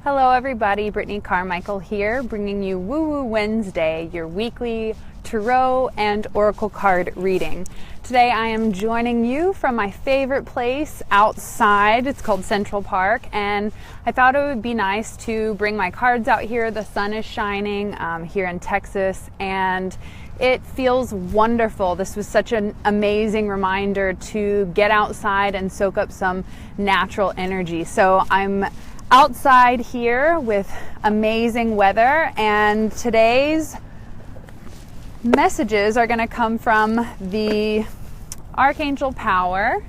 Hello everybody, Brittany Carmichael here, bringing you Woo Woo Wednesday, your weekly tarot and oracle card reading. Today I am joining you from my favorite place outside. It's called Central Park, and I thought it would be nice to bring my cards out here. The sun is shining here in Texas, and it feels wonderful. This was such an amazing reminder to get outside and soak up some natural energy. So I'm outside here with amazing weather, and today's messages are going to come from the Archangel Power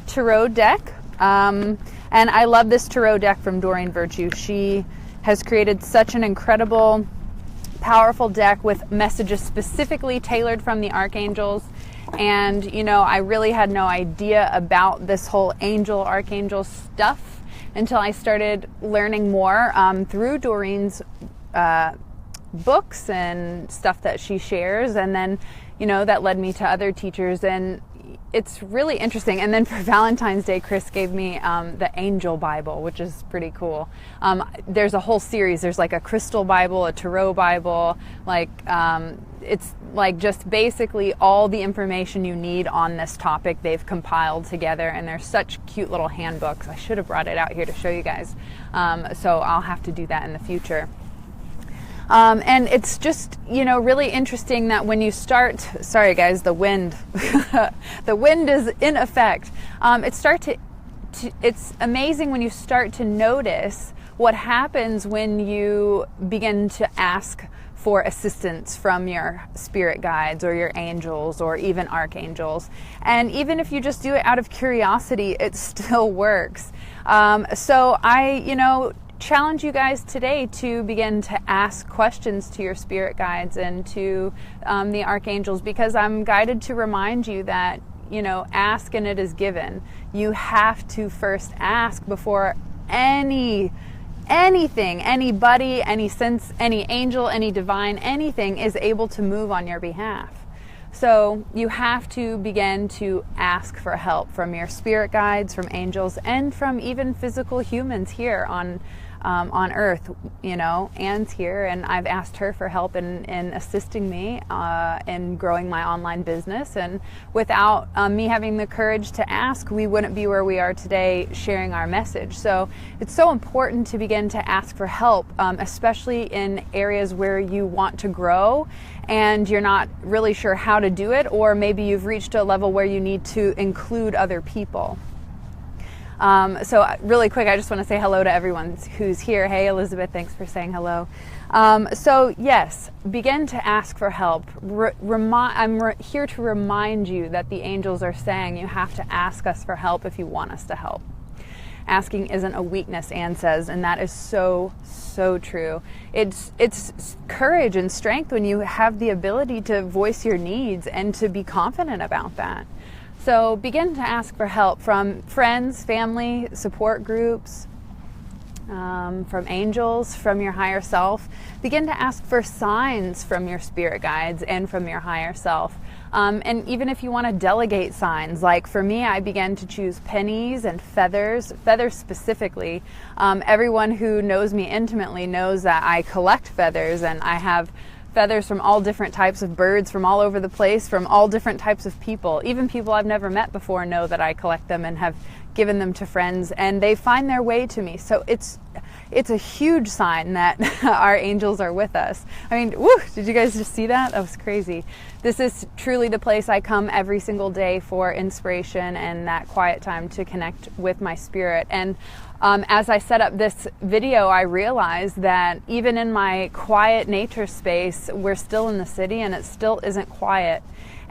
tarot deck, and I love this tarot deck from Doreen Virtue. She has created such an incredible, powerful deck with messages specifically tailored from the archangels. And you know, I really had no idea about this whole archangel stuff until I started learning more through Doreen's books and stuff that she shares, and then, you know, that led me to other teachers, and it's really interesting. And then for Valentine's Day, Chris gave me the Angel Bible, which is pretty cool. There's a whole series. There's like a crystal Bible, a tarot Bible, like it's like just basically all the information you need on this topic they've compiled together, and they're such cute little handbooks. I should have brought it out here to show you guys, so I'll have to do that in the future. And it's just, you know, really interesting that when you start, sorry guys, the wind, the wind is in effect. It's amazing when you start to notice what happens when you begin to ask for assistance from your spirit guides or your angels or even archangels. And even if you just do it out of curiosity, it still works. So I, you know, challenge you guys today to begin to ask questions to your spirit guides and to the archangels, because I'm guided to remind you that, you know, ask and it is given. You have to first ask before anything, anybody, any sense, any angel, any divine, anything is able to move on your behalf. So you have to begin to ask for help from your spirit guides, from angels, and from even physical humans here on Earth. You know, Anne's here, and I've asked her for help in assisting me in growing my online business. And without me having the courage to ask, we wouldn't be where we are today sharing our message. So it's so important to begin to ask for help, especially in areas where you want to grow and you're not really sure how to do it, or maybe you've reached a level where you need to include other people. So really quick, I just want to say hello to everyone who's here. Hey, Elizabeth, thanks for saying hello. So yes, begin to ask for help. I'm here to remind you that the angels are saying you have to ask us for help if you want us to help. Asking isn't a weakness, Anne says, and that is so true. It's courage and strength when you have the ability to voice your needs and to be confident about that. So begin to ask for help from friends, family, support groups, from angels, from your higher self. Begin to ask for signs from your spirit guides and from your higher self. And even if you want to delegate signs, like for me, I began to choose pennies and feathers specifically. Everyone who knows me intimately knows that I collect feathers, and I have feathers from all different types of birds from all over the place, from all different types of people. Even people I've never met before know that I collect them and have given them to friends, and they find their way to me. So it's a huge sign that our angels are with us. I mean, woo, did you guys just see that? That was crazy. This is truly the place I come every single day for inspiration and that quiet time to connect with my spirit. And as I set up this video, I realized that even in my quiet nature space, we're still in the city and it still isn't quiet.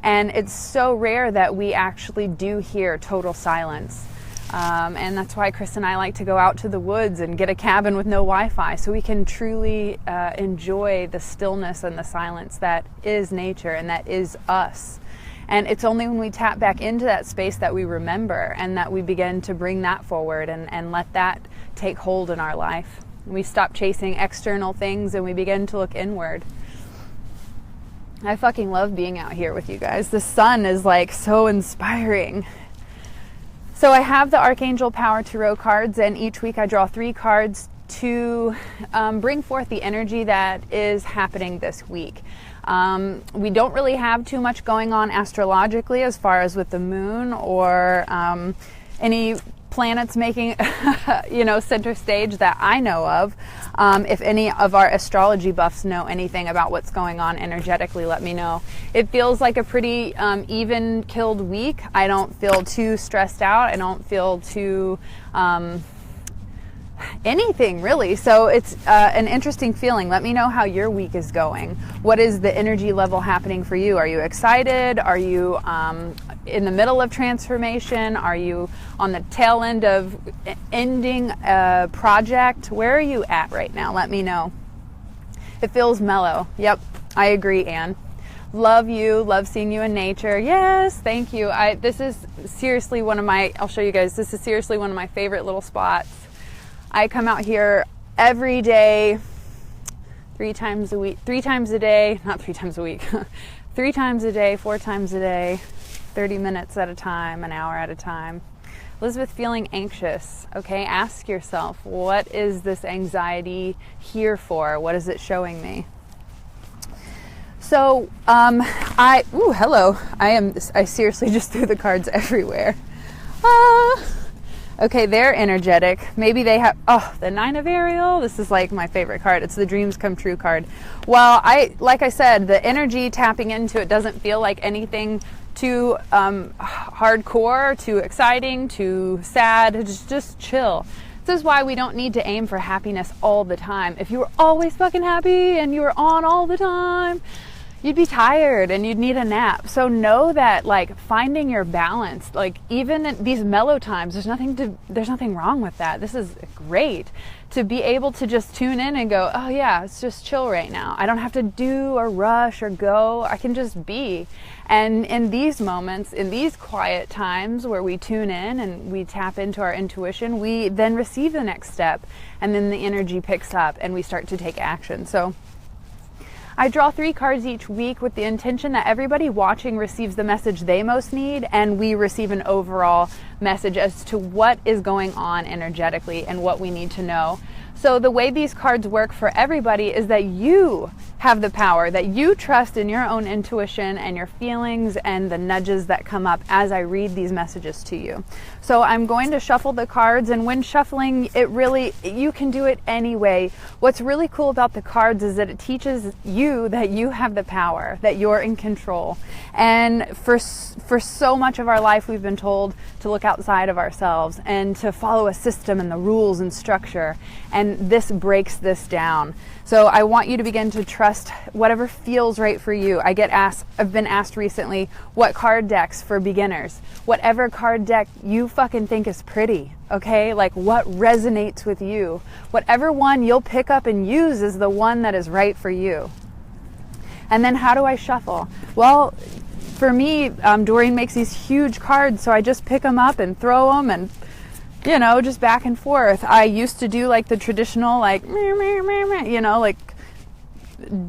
And it's so rare that we actually do hear total silence. And that's why Chris and I like to go out to the woods and get a cabin with no Wi-Fi, so we can truly enjoy the stillness and the silence that is nature and that is us. And it's only when we tap back into that space that we remember, and that we begin to bring that forward and let that take hold in our life. We stop chasing external things and we begin to look inward. I fucking love being out here with you guys. The sun is like so inspiring. So I have the Archangel Power Tarot cards, and each week I draw 3 cards to bring forth the energy that is happening this week. We don't really have too much going on astrologically as far as with the moon or any planets making center stage that I know of. If any of our astrology buffs know anything about what's going on energetically, let me know. It feels like a pretty even killed week. I don't feel too stressed out. I don't feel too anything really. So it's an interesting feeling. Let me know how your week is going. What is the energy level happening for you? Are you excited? Are you in the middle of transformation? Are you on the tail end of ending a project? Where are you at right now? Let me know. It feels mellow. Yep, I agree, Anne. Love you. Love seeing you in nature. Yes, thank you. This is seriously one of my, I'll show you guys, this is seriously one of my favorite little spots. I come out here every day, 3 times a week, 3 times a day, not 3 times a week, 3 times a day, 4 times a day, 30 minutes at a time, an hour at a time. Elizabeth, feeling anxious. Okay, ask yourself, what is this anxiety here for? What is it showing me? So, hello. I seriously just threw the cards everywhere. Okay, they're energetic. Maybe they have, the 9 of Ariel. This is like my favorite card. It's the dreams come true card. Well, like I said, the energy tapping into it doesn't feel like anything too hardcore, too exciting, too sad. It's just chill. This is why we don't need to aim for happiness all the time. If you were always fucking happy and you were on all the time, you'd be tired and you'd need a nap. So know that, like, finding your balance, like even in these mellow times, there's nothing wrong with that. This is great to be able to just tune in and go, oh yeah, it's just chill right now. I don't have to do or rush or go. I can just be. And in these moments, in these quiet times where we tune in and we tap into our intuition, we then receive the next step, and then the energy picks up and we start to take action. So I draw 3 cards each week with the intention that everybody watching receives the message they most need, and we receive an overall message as to what is going on energetically and what we need to know. So the way these cards work for everybody is that you have the power, that you trust in your own intuition and your feelings and the nudges that come up as I read these messages to you. So I'm going to shuffle the cards, and when shuffling, you can do it anyway. What's really cool about the cards is that it teaches you that you have the power, that you're in control. And for so much of our life, we've been told to look outside of ourselves and to follow a system and the rules and structure. And this breaks this down. So I want you to begin to trust whatever feels right for you. I've been asked recently, what card decks for beginners? Whatever card deck you fucking think is pretty, okay? Like what resonates with you. Whatever one you'll pick up and use is the one that is right for you. And then how do I shuffle? Well, for me, Doreen makes these huge cards, so I just pick them up and throw them and just back and forth. I used to do like the traditional, like, like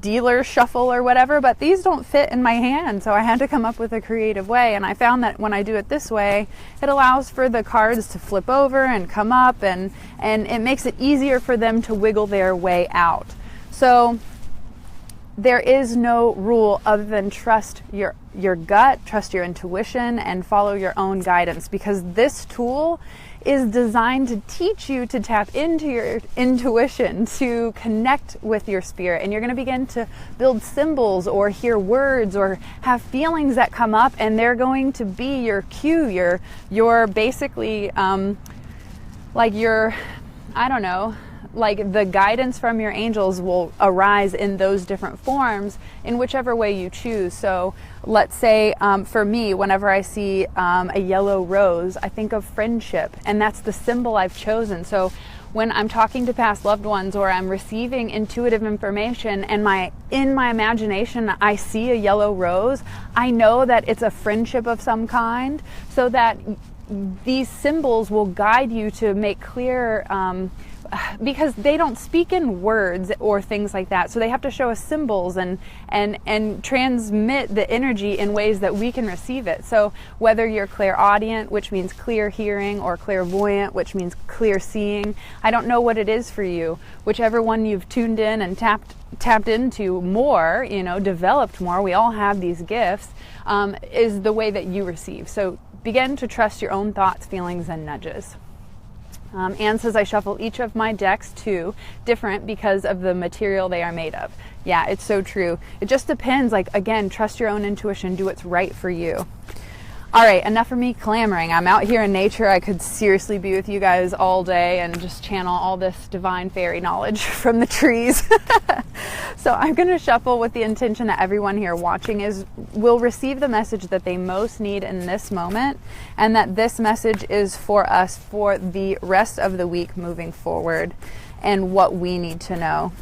dealer shuffle or whatever, but these don't fit in my hand. So I had to come up with a creative way. And I found that when I do it this way, it allows for the cards to flip over and come up, and it makes it easier for them to wiggle their way out. So there is no rule other than trust your gut, trust your intuition, and follow your own guidance, because this tool is designed to teach you to tap into your intuition, to connect with your spirit. And you're going to begin to build symbols or hear words or have feelings that come up, and they're going to be your cue, your basically like the guidance from your angels will arise in those different forms in whichever way you choose. So let's say for me, whenever I see a yellow rose, I think of friendship, and that's the symbol I've chosen. So when I'm talking to past loved ones or I'm receiving intuitive information and in my imagination I see a yellow rose, I know that it's a friendship of some kind, so that these symbols will guide you to make clear, because they don't speak in words or things like that. So they have to show us symbols and transmit the energy in ways that we can receive it. So whether you're clairaudient, which means clear hearing, or clairvoyant, which means clear seeing, I don't know what it is for you. Whichever one you've tuned in and tapped into more, developed more, we all have these gifts, is the way that you receive. So begin to trust your own thoughts, feelings, and nudges. Anne says, I shuffle each of my decks too, different because of the material they are made of. Yeah, it's so true. It just depends. Like, again, trust your own intuition, do what's right for you. All right, enough of me clamoring. I'm out here in nature. I could seriously be with you guys all day and just channel all this divine fairy knowledge from the trees. So I'm going to shuffle with the intention that everyone here watching will receive the message that they most need in this moment, and that this message is for us for the rest of the week moving forward and what we need to know.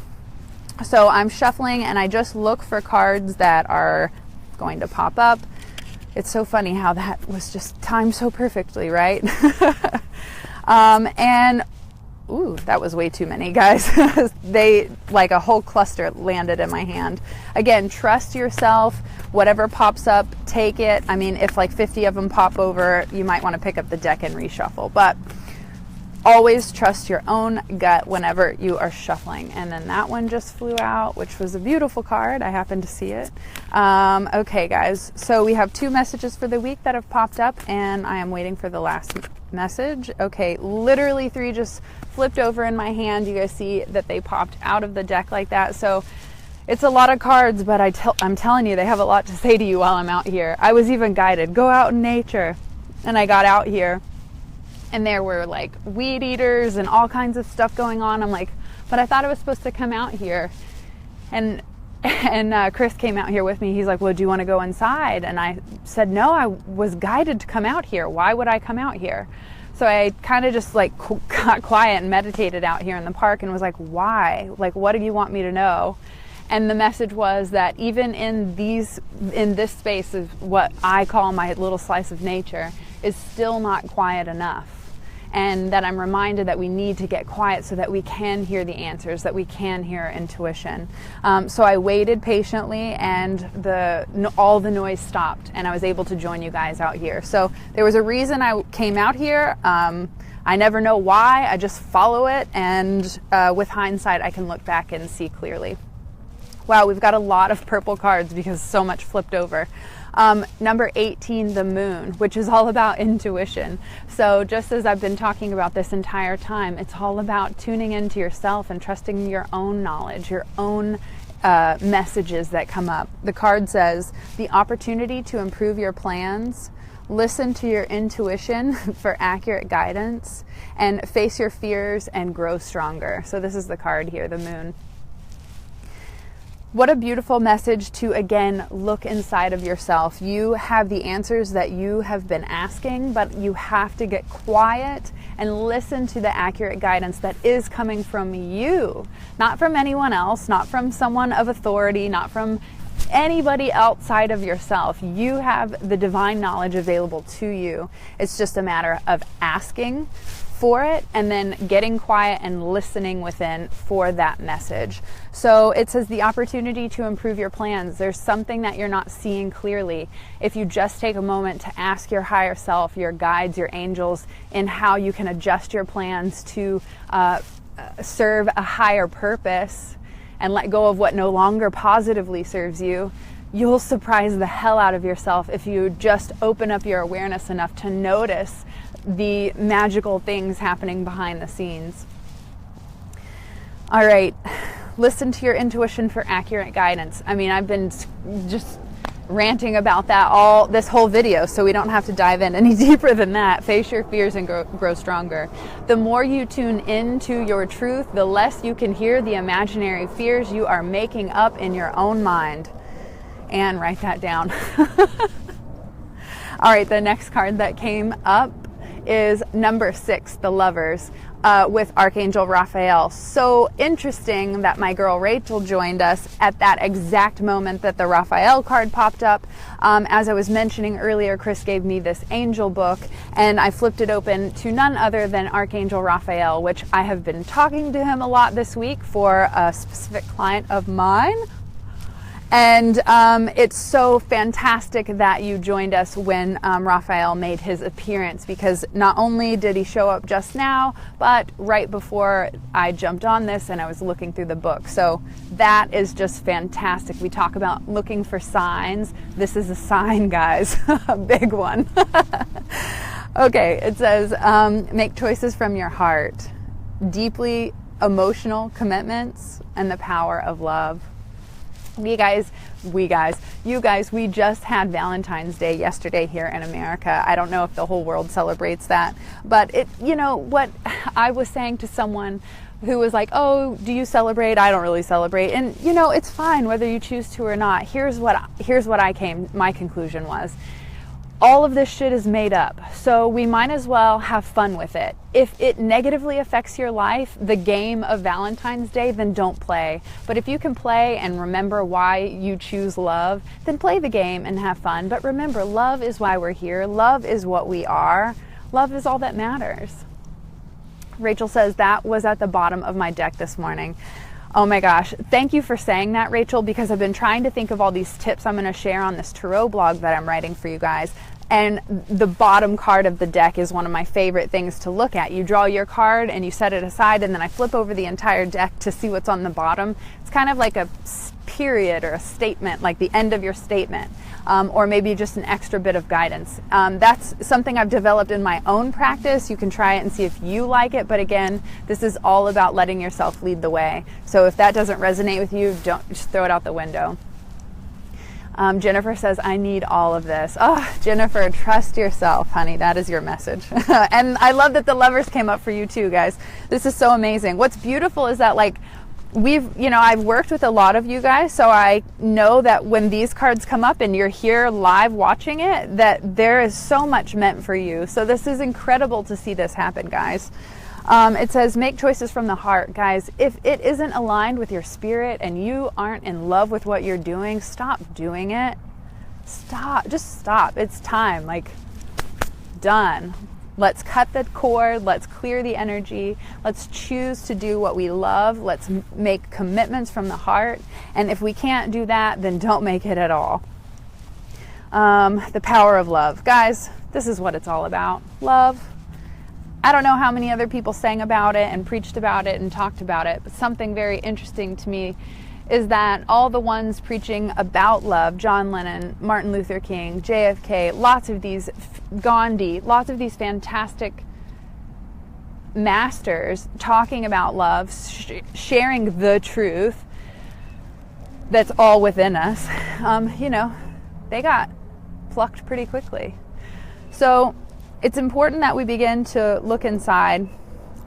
So I'm shuffling, and I just look for cards that are going to pop up. It's so funny how that was just timed so perfectly, right? And ooh, that was way too many, guys. They, like a whole cluster landed in my hand. Again, trust yourself. Whatever pops up, take it. I mean, if like 50 of them pop over, you might want to pick up the deck and reshuffle. But always trust your own gut whenever you are shuffling. And then that one just flew out, which was a beautiful card. I happened to see it. Okay, guys. So we have 2 messages for the week that have popped up, and I am waiting for the last message. Okay, literally 3 just flipped over in my hand. You guys see that they popped out of the deck like that. So it's a lot of cards, but I'm telling you, they have a lot to say to you while I'm out here. I was even guided, go out in nature. And I got out here, and there were like weed eaters and all kinds of stuff going on. I'm like, but I thought I was supposed to come out here. And Chris came out here with me. He's like, well, do you want to go inside? And I said, no, I was guided to come out here. Why would I come out here? So I kind of just like got quiet and meditated out here in the park and was like, why? Like, what do you want me to know? And the message was that even in this space of what I call my little slice of nature is still not quiet enough. And that I'm reminded that we need to get quiet so that we can hear the answers, that we can hear intuition. So I waited patiently, and all the noise stopped, and I was able to join you guys out here. So there was a reason I came out here. I never know why. I just follow it, and with hindsight, I can look back and see clearly. Wow, we've got a lot of purple cards because so much flipped over. Number 18, the moon, which is all about intuition. So just as I've been talking about this entire time, it's all about tuning into yourself and trusting your own knowledge, your own messages that come up. The card says, the opportunity to improve your plans, listen to your intuition for accurate guidance, and face your fears and grow stronger. So this is the card here, the moon. What a beautiful message to, again, look inside of yourself. You have the answers that you have been asking, but you have to get quiet and listen to the accurate guidance that is coming from you, not from anyone else, not from someone of authority, not from anybody outside of yourself. You have the divine knowledge available to you. It's just a matter of asking for it and then getting quiet and listening within for that message. So it says the opportunity to improve your plans. There's something that you're not seeing clearly. If you just take a moment to ask your higher self, your guides, your angels, in how you can adjust your plans to serve a higher purpose and let go of what no longer positively serves you, you'll surprise the hell out of yourself if you just open up your awareness enough to notice the magical things happening behind the scenes. All right, listen to your intuition for accurate guidance. I mean, I've been just ranting about that this whole video, so we don't have to dive in any deeper than that. Face your fears and grow stronger. The more you tune into your truth, the less you can hear the imaginary fears you are making up in your own mind. And write that down. All right, the next card that came up is number 6, the Lovers, with Archangel Raphael. So interesting that my girl Rachel joined us at that exact moment that the Raphael card popped up. As I was mentioning earlier, Chris gave me this angel book, and I flipped it open to none other than Archangel Raphael, which I have been talking to him a lot this week for a specific client of mine. And it's so fantastic that you joined us when Raphael made his appearance, because not only did he show up just now, but right before I jumped on this and I was looking through the book. So that is just fantastic. We talk about looking for signs. This is a sign, guys, a big one. Okay, it says, make choices from your heart, deeply emotional commitments, and the power of love. You guys, we just had Valentine's Day yesterday here in America. I don't know if the whole world celebrates that, but what I was saying to someone who was like, oh, do you celebrate? I don't really celebrate. And it's fine whether you choose to or not. Here's what my conclusion was. All of this shit is made up, so we might as well have fun with it. If it negatively affects your life, the game of Valentine's Day, then don't play. But if you can play and remember why you choose love, then play the game and have fun. But remember, love is why we're here. Love is what we are. Love is all that matters. Rachel says that was at the bottom of my deck this morning. Oh my gosh, thank you for saying that, Rachel, because I've been trying to think of all these tips I'm going to share on this tarot blog that I'm writing for you guys. And the bottom card of the deck is one of my favorite things to look at. You draw your card and you set it aside, and then I flip over the entire deck to see what's on the bottom. It's kind of like a period or a statement, like the end of your statement, or maybe just an extra bit of guidance. That's something I've developed in my own practice. You can try it and see if you like it, but again, this is all about letting yourself lead the way. So if that doesn't resonate with you, don't just throw it out the window. Jennifer says, I need all of this. Oh, Jennifer, trust yourself, honey. That is your message. And I love that the Lovers came up for you too, guys. This is so amazing. What's beautiful is that, like, I've worked with a lot of you guys, so I know that when these cards come up and you're here live watching it, that there is so much meant for you. So this is incredible to see this happen, guys. It says, make choices from the heart. Guys, if it isn't aligned with your spirit and you aren't in love with what you're doing, stop doing it. Just stop. It's time. Like, done. Let's cut the cord. Let's clear the energy. Let's choose to do what we love. Let's make commitments from the heart. And if we can't do that, then don't make it at all. The power of love. Guys, this is what it's all about. Love. I don't know how many other people sang about it and preached about it and talked about it, but something very interesting to me is that all the ones preaching about love, John Lennon, Martin Luther King, JFK, lots of these, Gandhi, lots of these fantastic masters talking about love, sharing the truth that's all within us, they got plucked pretty quickly. So it's important that we begin to look inside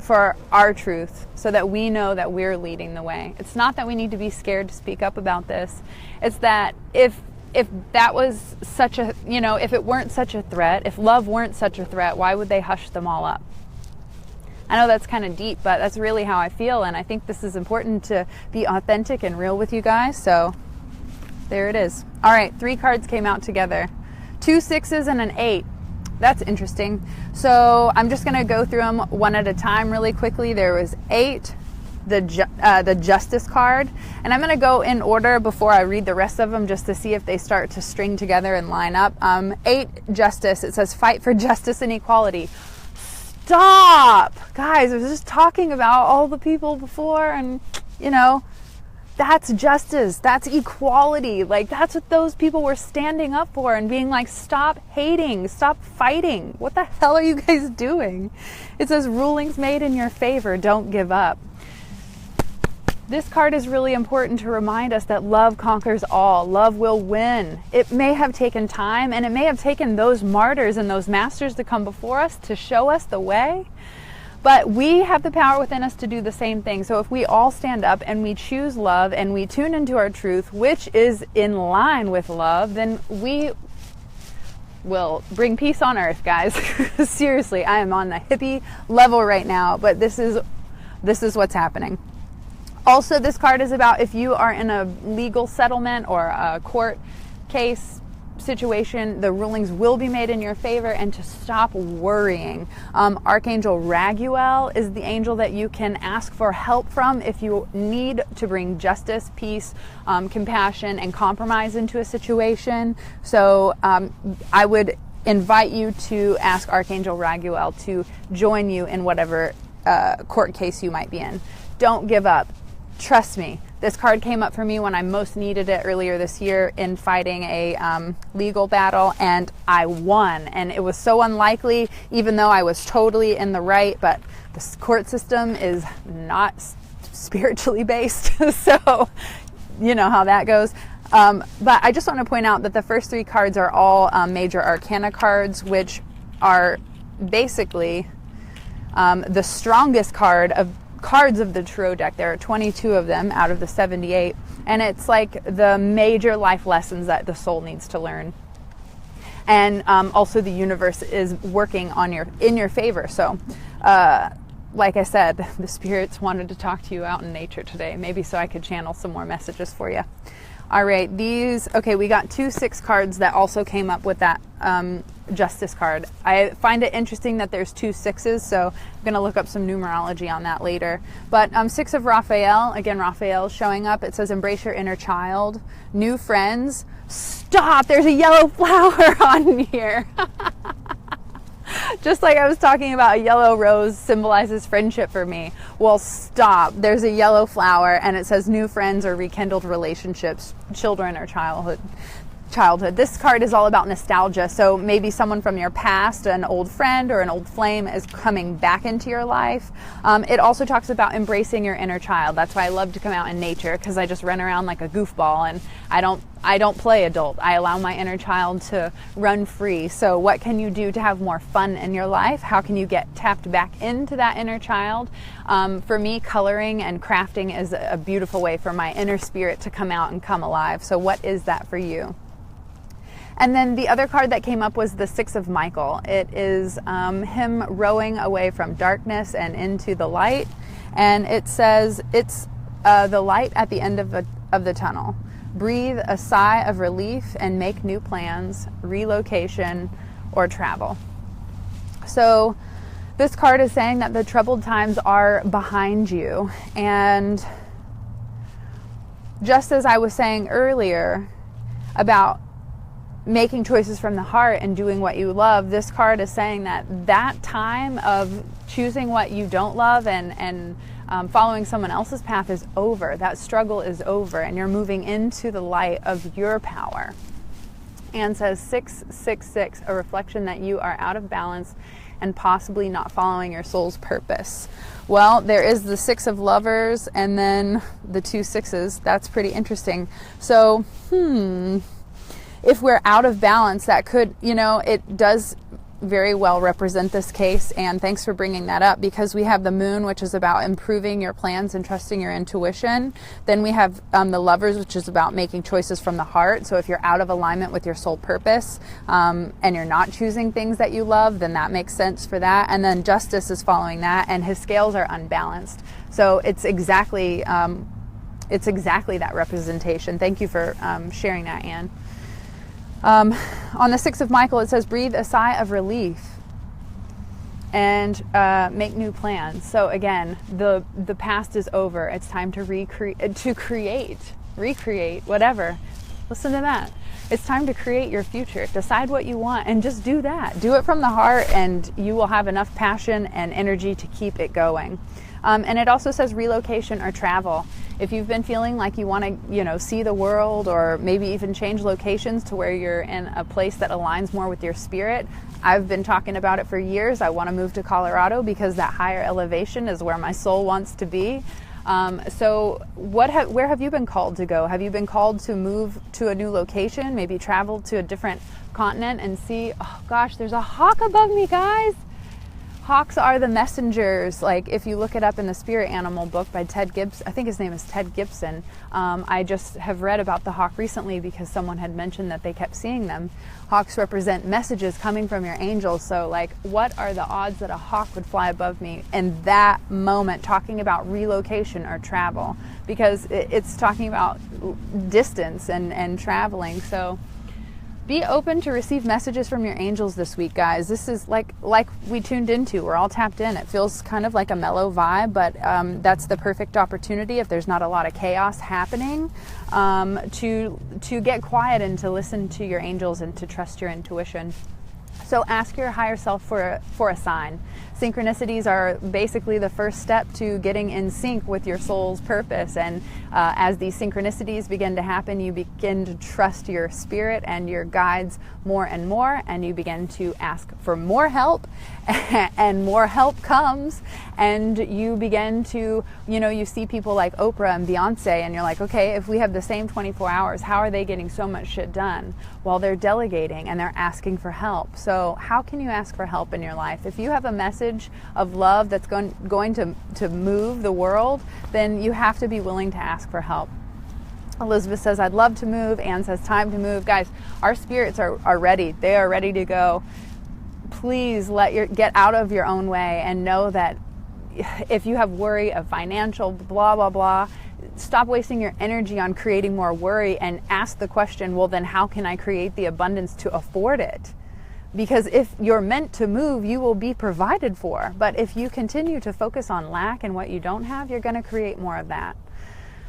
for our truth so that we know that we're leading the way. It's not that we need to be scared to speak up about this. It's that if that was such a, if it weren't such a threat, if love weren't such a threat, why would they hush them all up? I know that's kind of deep, but that's really how I feel, and I think this is important to be authentic and real with you guys, so there it is. All right, 3 cards came out together. 2 6s and an 8. That's interesting. So I'm just going to go through them one at a time really quickly. There was 8, the Justice card, and I'm going to go in order before I read the rest of them just to see if they start to string together and line up. 8, Justice. It says fight for justice and equality. Stop! Guys, I was just talking about all the people before, and, that's justice. That's equality. Like, that's what those people were standing up for and being like, stop hating, stop fighting. What the hell are you guys doing? It says rulings made in your favor. Don't give up. This card is really important to remind us that love conquers all. Love will win. It may have taken time, and it may have taken those martyrs and those masters to come before us to show us the way. But we have the power within us to do the same thing. So if we all stand up and we choose love and we tune into our truth, which is in line with love, then we will bring peace on earth, guys. Seriously, I am on the hippie level right now, but this is what's happening. Also, this card is about if you are in a legal settlement or a court case situation, the rulings will be made in your favor, and to stop worrying. Archangel Raguel is the angel that you can ask for help from if you need to bring justice, peace, compassion, and compromise into a situation. So I would invite you to ask Archangel Raguel to join you in whatever court case you might be in. Don't give up. Trust me. This card came up for me when I most needed it earlier this year in fighting a legal battle, and I won. And it was so unlikely, even though I was totally in the right, but the court system is not spiritually based. So you know how that goes. But I just want to point out that the first three cards are all major arcana cards, which are basically the strongest cards of the tarot deck. There are 22 of them out of the 78, and it's like the major life lessons that the soul needs to learn. And also the universe is working in your favor. So like I said, the spirits wanted to talk to you out in nature today, maybe so I could channel some more messages for you. All right, we got 2 6 cards that also came up with that justice card. I find it interesting that there's 2 6s, so I'm going to look up some numerology on that later. But 6 of Raphael, again, Raphael showing up. It says embrace your inner child, new friends. Stop, there's a yellow flower on here. Just like I was talking about, a yellow rose symbolizes friendship for me. Well, stop. There's a yellow flower, and it says new friends or rekindled relationships, children or childhood. This card is all about nostalgia. So maybe someone from your past, an old friend or an old flame, is coming back into your life. It also talks about embracing your inner child. That's why I love to come out in nature, because I just run around like a goofball, and I don't play adult. I allow my inner child to run free. So what can you do to have more fun in your life? How can you get tapped back into that inner child? For me, coloring and crafting is a beautiful way for my inner spirit to come out and come alive. So what is that for you? And then the other card that came up was the 6 of Michael. It is him rowing away from darkness and into the light. And it says it's the light at the end of the tunnel. Breathe a sigh of relief and make new plans, relocation, or travel. So this card is saying that the troubled times are behind you. And just as I was saying earlier about making choices from the heart and doing what you love, this card is saying that time of choosing what you don't love and following someone else's path is over. That struggle is over, and you're moving into the light of your power. And says 666, a reflection that you are out of balance and possibly not following your soul's purpose. Well, there is the 6 of Lovers and then the 2 6s. That's pretty interesting. So, if we're out of balance, that could, it does very well represent this case. And thanks for bringing that up, because we have the Moon, which is about improving your plans and trusting your intuition. Then we have the Lovers, which is about making choices from the heart. So if you're out of alignment with your soul purpose and you're not choosing things that you love, then that makes sense for that. And then Justice is following that, and his scales are unbalanced. So it's exactly that representation. Thank you for sharing that, Anne. On the 6 of Michael, it says, breathe a sigh of relief and make new plans. So again, the past is over. It's time to recreate, whatever. Listen to that. It's time to create your future. Decide what you want and just do that. Do it from the heart, and you will have enough passion and energy to keep it going. And it also says relocation or travel. If you've been feeling like you want to, see the world, or maybe even change locations to where you're in a place that aligns more with your spirit, I've been talking about it for years. I want to move to Colorado because that higher elevation is where my soul wants to be. So where have you been called to go? Have you been called to move to a new location, maybe travel to a different continent and see, oh gosh, there's a hawk above me, guys. Hawks are the messengers. Like if you look it up in the Spirit Animal book by Ted Gibbs, I think his name is Ted Gibson. I just have read about the hawk recently because someone had mentioned that they kept seeing them. Hawks represent messages coming from your angels. So like, what are the odds that a hawk would fly above me in that moment, talking about relocation or travel? Because it's talking about distance and traveling. So be open to receive messages from your angels this week, guys. This is like we tuned into. We're all tapped in. It feels kind of like a mellow vibe, but that's the perfect opportunity if there's not a lot of chaos happening to get quiet and to listen to your angels and to trust your intuition. So ask your higher self for a sign. Synchronicities are basically the first step to getting in sync with your soul's purpose. And as these synchronicities begin to happen, you begin to trust your spirit and your guides more and more, and you begin to ask for more help, and more help comes. And you begin to, you see people like Oprah and Beyonce, and you're like, okay, if we have the same 24 hours, how are they getting so much shit done? Well, they're delegating and they're asking for help. So how can you ask for help in your life? If you have a message of love that's going to move the world, then you have to be willing to ask for help. Elizabeth says, I'd love to move. Anne says, time to move. Guys, our spirits are ready. They are ready to go. Please get out of your own way and know that if you have worry of financial blah, blah, blah, stop wasting your energy on creating more worry and ask the question, well, then how can I create the abundance to afford it? Because if you're meant to move, you will be provided for. But if you continue to focus on lack and what you don't have, you're going to create more of that.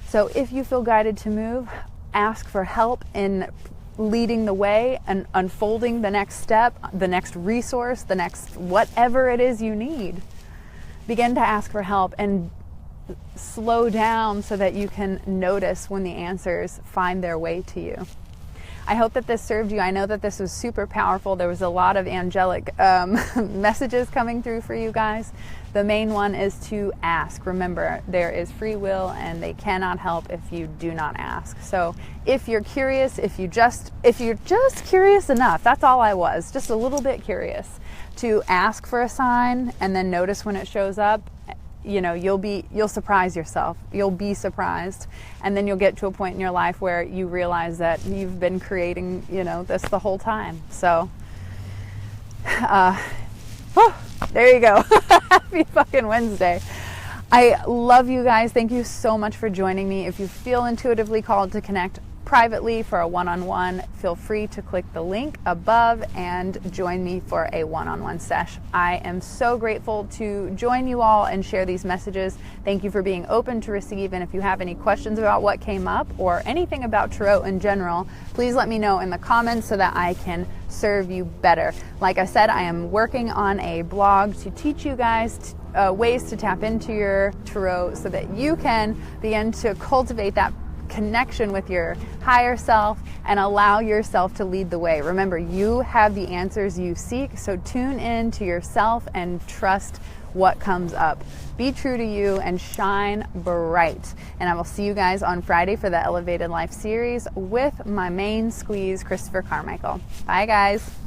So if you feel guided to move, ask for help in leading the way and unfolding the next step, the next resource, the next whatever it is you need. Begin to ask for help and slow down so that you can notice when the answers find their way to you. I hope that this served you. I know that this was super powerful. There was a lot of angelic messages coming through for you guys. The main one is to ask. Remember, there is free will and they cannot help if you do not ask. So if you're curious, if you're just curious enough, that's all I was, just a little bit curious, to ask for a sign and then notice when it shows up, you'll surprise yourself. You'll be surprised. And then you'll get to a point in your life where you realize that you've been creating, this the whole time. So, there you go. Happy fucking Wednesday. I love you guys. Thank you so much for joining me. If you feel intuitively called to connect privately for a one-on-one, feel free to click the link above and join me for a one-on-one sesh. I am so grateful to join you all and share these messages. Thank you for being open to receive, and if you have any questions about what came up or anything about Tarot in general, please let me know in the comments so that I can serve you better. Like I said, I am working on a blog to teach you guys ways to tap into your Tarot so that you can begin to cultivate that connection with your higher self and allow yourself to lead the way. Remember, you have the answers you seek, so tune in to yourself and trust what comes up. Be true to you and shine bright. And I will see you guys on Friday for the Elevated Life series with my main squeeze, Christopher Carmichael. Bye, guys.